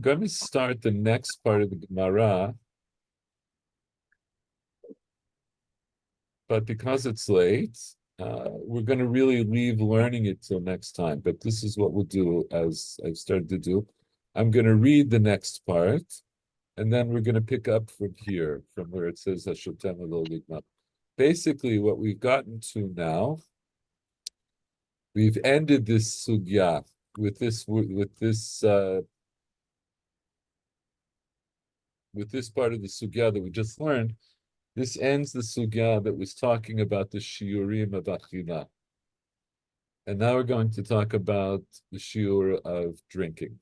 going to start the next part of the Gemara. But because it's late, we're going to really leave learning it till next time. But this is what we'll do, as I've started to do. I'm going to read the next part, and then we're going to pick up from here, from where it says Hashotem Lo Ligma. Basically, what we've gotten to now, we've ended this sugya with this part of the sugya that we just learned. This ends the sugya that was talking about the shiurim of achila. And now we're going to talk about the shiur of drinking.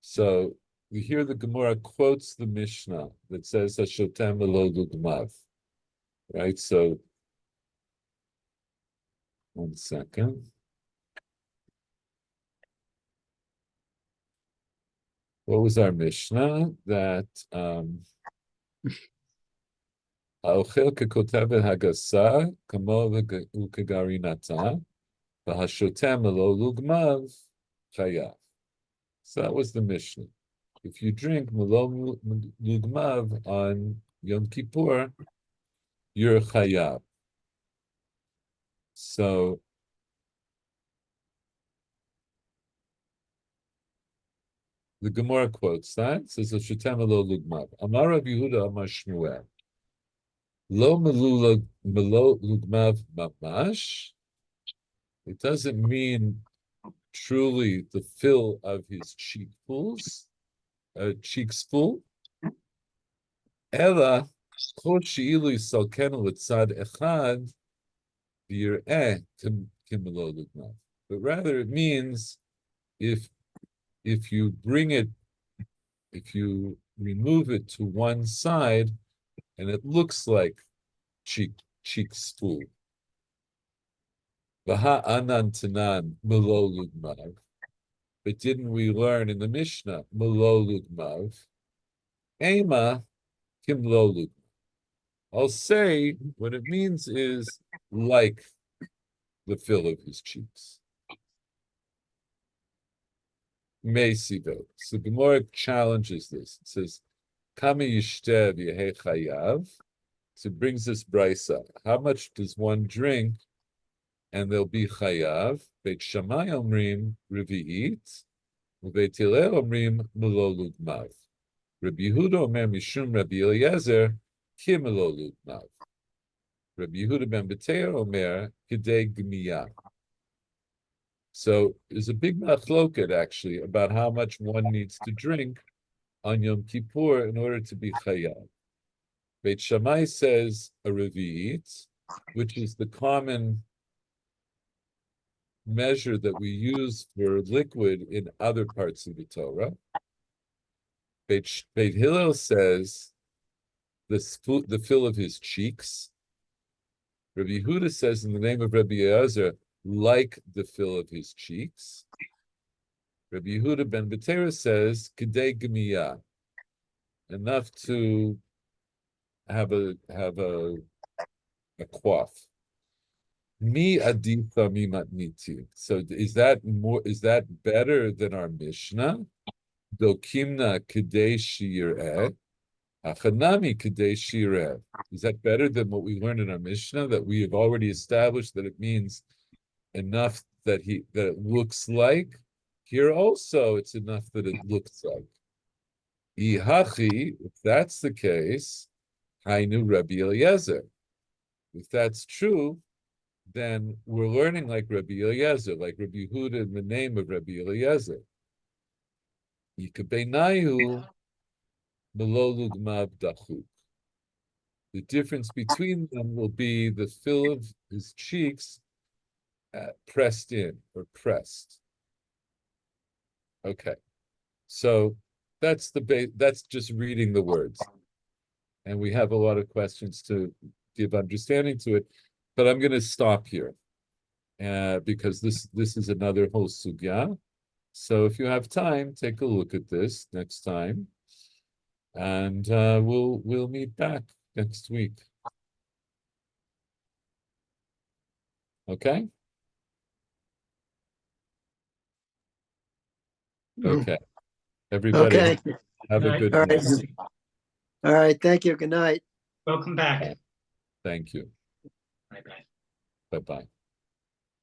So we hear the Gemara quotes the Mishnah that says Hashotem lo lugmav. Right? So 1 second. What was our Mishnah? That האוכל ככותבת הגסה, כמו וכגרינתה, והשותה מלא לוגמיו, חייב. So that was the Mishnah. If you drink melo lugmav on Yom Kippur, you're chayav. So the Gemara quotes that. It says, "Hashotem melo lugmav." Amar Rav Yehuda Amar Shmuel. Lo melo lugmav mamash. It doesn't mean truly the fill of his cheeks full. Ela kol sheilu yisalkenu letzad echad v'yireh kimelo lugmav. But rather it means if you remove it to one side and it looks like cheeks full. Vaha anan tanan melo lugmav. But didn't we learn in the Mishnah melo lugmav? Ema kim lo lugmav. I'll say what it means is like the fill of his cheeks. Meisivo. So the more it challenges this, it says, Kama yishtev yehe chayav. So it brings this brisa. How much does one drink and they'll be chayav? Beit Shammai omrim revi'it, u'beit Hillel omrim melo lugmav. Rabbi Yehuda omer mishum Rabbi Eliezer ki melo lugmav. Rabbi Yehuda ben Beteir omer kidei gmiya. So there's a big machloket actually about how much one needs to drink on Yom Kippur in order to be chayav. Beit Shammai says a revi'it, which is the common measure that we use for liquid in other parts of the Torah. Beit Hillel says the fill of his cheeks. Rabbi Yehuda says in the name of Rabbi Eliezer, like the fill of his cheeks. Rabbi Yehuda ben Beteira says, Kidei Gemiya, enough to have a quaff. Mi aditha mi matniti. So is that better than our Mishnah? Dokimna Kidei Shireh, Achanami Kidei Shireh. Is that better than what we learned in our Mishnah, that we have already established that it means enough that it looks like? Here also it's enough that it looks like. Ihachi, if that's the case, Hainu Rabbi Eliezer. If that's true, then we're learning like Rabbi Eliezer, like Rabbi Yehuda in the name of Rabbi Eliezer. Yikabeinayu melolugmav dachuk. The difference between them will be the fill of his cheeks pressed in or pressed. Okay, so that's that's just reading the words, and we have a lot of questions to give understanding to it, but I'm going to stop here because this is another whole sugya. So if you have time, take a look at this next time, and we'll meet back next week. Okay. Okay. Everybody, Okay. have a good All night. right. All right. Thank you. Good night. Welcome back. Thank you. Bye-bye. Bye-bye.